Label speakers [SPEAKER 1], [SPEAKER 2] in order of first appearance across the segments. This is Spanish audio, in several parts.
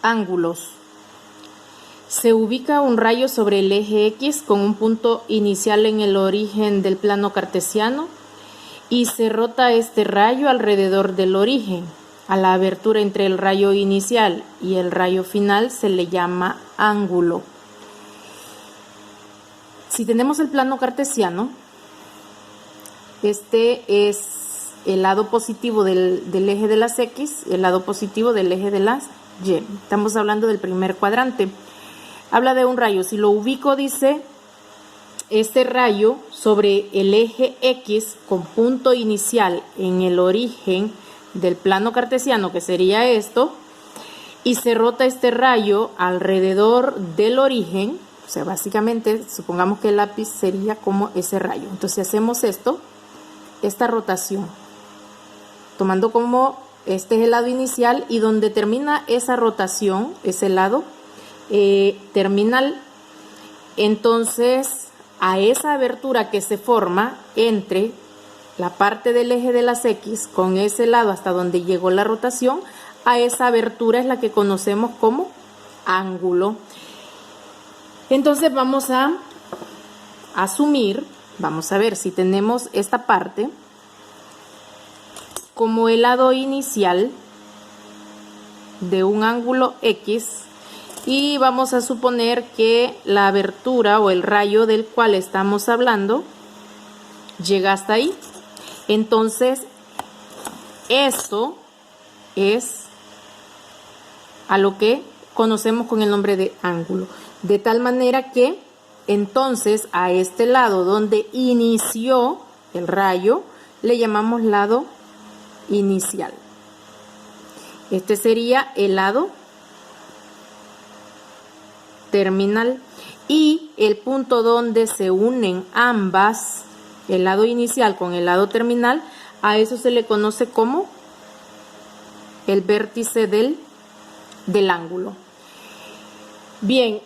[SPEAKER 1] Ángulos. Se ubica un rayo sobre el eje X con un punto inicial en el origen del plano cartesiano y se rota este rayo alrededor del origen. A la abertura entre el rayo inicial y el rayo final se le llama ángulo. Si tenemos el plano cartesiano, este es el lado positivo del eje de las X, el lado positivo del eje de las Y. Estamos hablando del primer cuadrante. Habla de un rayo. Si lo ubico, dice, este rayo sobre el eje X con punto inicial en el origen del plano cartesiano, que sería esto, y se rota este rayo alrededor del origen. O sea, básicamente, supongamos que el lápiz sería como ese rayo. Entonces, si hacemos esta rotación, tomando como este es el lado inicial y donde termina esa rotación, ese lado terminal, entonces a esa abertura que se forma entre la parte del eje de las X con ese lado hasta donde llegó la rotación, a esa abertura es la que conocemos como ángulo. Entonces vamos a asumir, vamos a ver si tenemos esta parte como el lado inicial de un ángulo X y vamos a suponer que la abertura o el rayo del cual estamos hablando llega hasta ahí. Entonces esto es a lo que conocemos con el nombre de ángulo, de tal manera que entonces a este lado donde inició el rayo le llamamos lado inicial. Este sería el lado terminal y el punto donde se unen ambas, el lado inicial con el lado terminal, a eso se le conoce como el vértice del ángulo. Bien,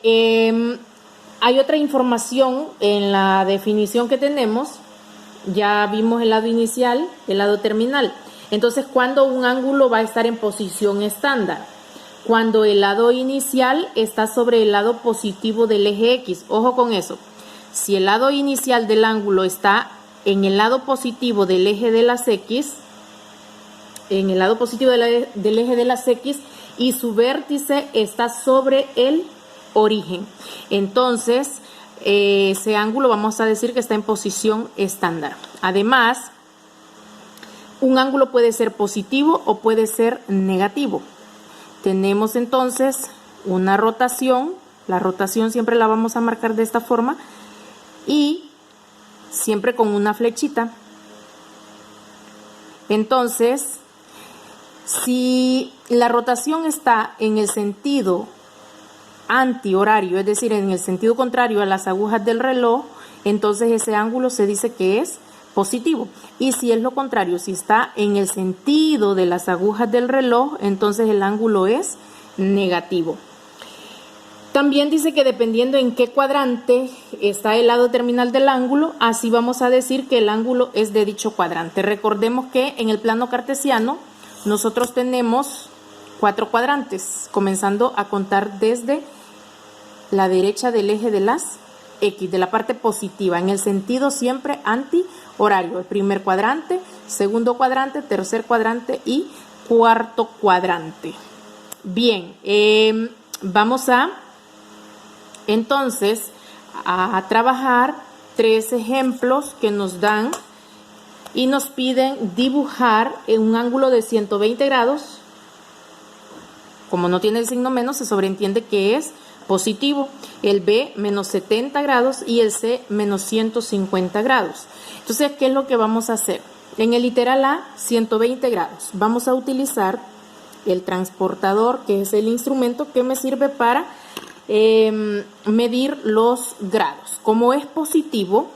[SPEAKER 1] hay otra información en la definición que tenemos. Ya vimos el lado inicial, el lado terminal. Entonces, ¿cuándo un ángulo va a estar en posición estándar? Cuando el lado inicial está sobre el lado positivo del eje X. Ojo con eso. Si el lado inicial del ángulo está en el lado positivo del eje de las X, en el lado positivo del eje de las X, y su vértice está sobre el origen, entonces ese ángulo vamos a decir que está en posición estándar. Además, un ángulo puede ser positivo o puede ser negativo. Tenemos entonces una rotación, la rotación siempre la vamos a marcar de esta forma y siempre con una flechita. Entonces, si la rotación está en el sentido antihorario, es decir, en el sentido contrario a las agujas del reloj, entonces ese ángulo se dice que es positivo. Y si es lo contrario, si está en el sentido de las agujas del reloj, entonces el ángulo es negativo. También dice que dependiendo en qué cuadrante está el lado terminal del ángulo, así vamos a decir que el ángulo es de dicho cuadrante. Recordemos que en el plano cartesiano nosotros tenemos 4 cuadrantes, comenzando a contar desde la derecha del eje de las X, de la parte positiva, en el sentido siempre antihorario. El primer cuadrante, segundo cuadrante, tercer cuadrante y cuarto cuadrante. Bien, vamos entonces a trabajar 3 ejemplos que nos dan y nos piden dibujar un ángulo de 120 grados. Como no tiene el signo menos, se sobreentiende que es positivo. El B, menos 70 grados y el C, menos 150 grados. Entonces, ¿qué es lo que vamos a hacer? En el literal A, 120 grados. Vamos a utilizar el transportador, que es el instrumento que me sirve para medir los grados. Como es positivo,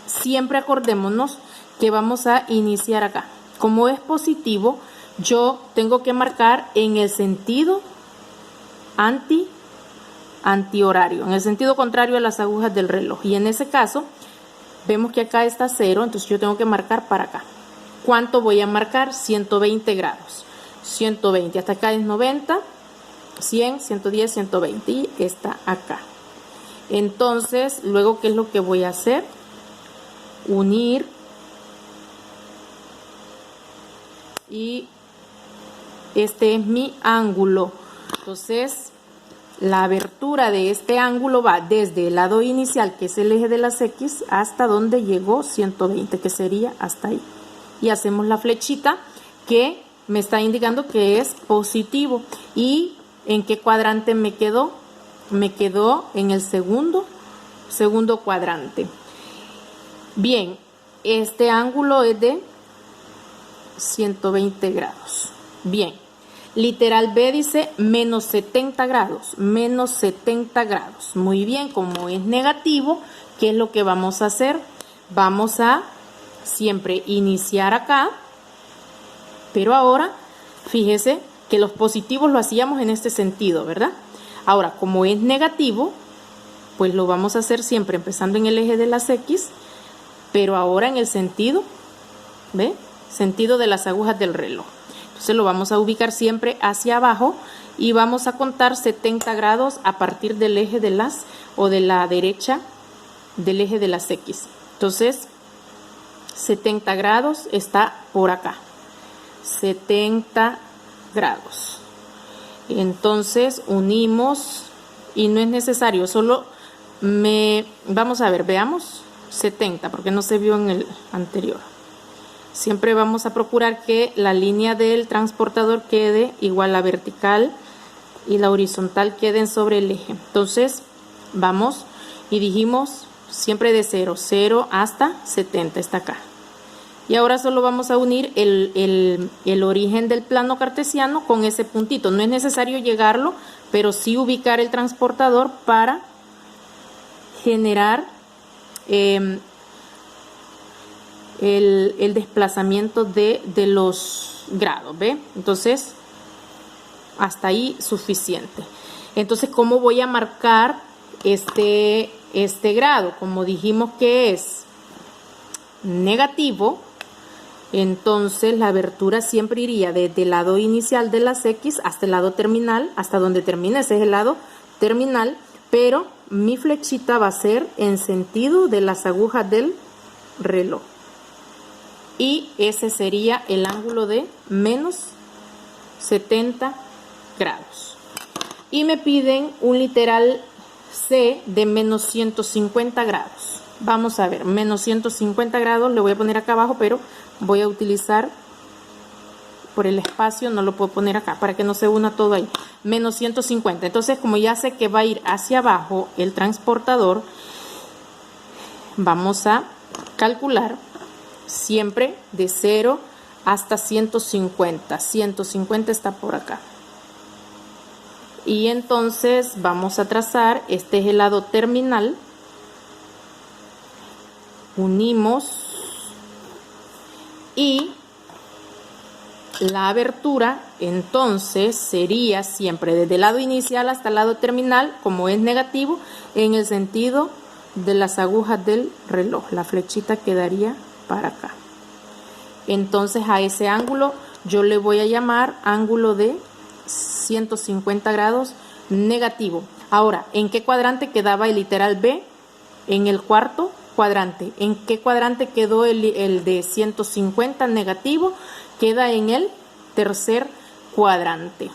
[SPEAKER 1] siempre acordémonos que vamos a iniciar acá. Como es positivo, yo tengo que marcar en el sentido antihorario, en el sentido contrario a las agujas del reloj. Y en ese caso, vemos que acá está 0, entonces yo tengo que marcar para acá. ¿Cuánto voy a marcar? 120 grados. 120, hasta acá es 90, 100, 110, 120 y está acá. Entonces, luego, ¿qué es lo que voy a hacer? Unir y este es mi ángulo. Entonces, la abertura de este ángulo va desde el lado inicial, que es el eje de las X, hasta donde llegó 120, que sería hasta ahí. Y hacemos la flechita que me está indicando que es positivo. ¿Y en qué cuadrante me quedó? Me quedó en el segundo cuadrante. Bien, este ángulo es de 120 grados. Bien, literal B dice menos 70 grados, menos 70 grados. Muy bien, como es negativo, ¿qué es lo que vamos a hacer? Vamos a siempre iniciar acá, pero ahora, fíjese que los positivos lo hacíamos en este sentido, ¿verdad? Ahora, como es negativo, pues lo vamos a hacer siempre empezando en el eje de las X, pero ahora en el sentido, ¿ve? Sentido de las agujas del reloj. Entonces lo vamos a ubicar siempre hacia abajo y vamos a contar 70 grados a partir del eje de las, o de la derecha del eje de las X. Entonces, 70 grados está por acá. 70 grados. Entonces unimos y no es necesario, solo vamos a ver, veamos 70 porque no se vio en el anterior. Siempre vamos a procurar que la línea del transportador quede igual, la vertical y la horizontal queden sobre el eje. Entonces vamos y dijimos siempre de 0 hasta 70, está acá. Y ahora solo vamos a unir el origen del plano cartesiano con ese puntito. No es necesario llegarlo, pero sí ubicar el transportador para generar el desplazamiento de los grados, ¿ve? Entonces, hasta ahí suficiente. Entonces, ¿cómo voy a marcar este grado? Como dijimos que es negativo, entonces la abertura siempre iría desde el lado inicial de las X hasta el lado terminal, hasta donde termina, ese es el lado terminal, pero mi flechita va a ser en sentido de las agujas del reloj. Y ese sería el ángulo de menos 70 grados. Y me piden un literal C de menos 150 grados. Vamos a ver, menos 150 grados, le voy a poner acá abajo, pero voy a utilizar por el espacio, no lo puedo poner acá para que no se una todo ahí. Menos 150. Entonces, como ya sé que va a ir hacia abajo el transportador, vamos a calcular siempre de 0 hasta 150. 150 está por acá. Y entonces vamos a trazar, este es el lado terminal. Unimos y la abertura entonces sería siempre desde el lado inicial hasta el lado terminal, como es negativo, en el sentido de las agujas del reloj. La flechita quedaría para acá. Entonces a ese ángulo yo le voy a llamar ángulo de 150 grados negativo. Ahora, ¿en qué cuadrante quedaba el literal B? En el cuarto cuadrante. ¿En qué cuadrante quedó el de 150 negativo? Queda en el tercer cuadrante.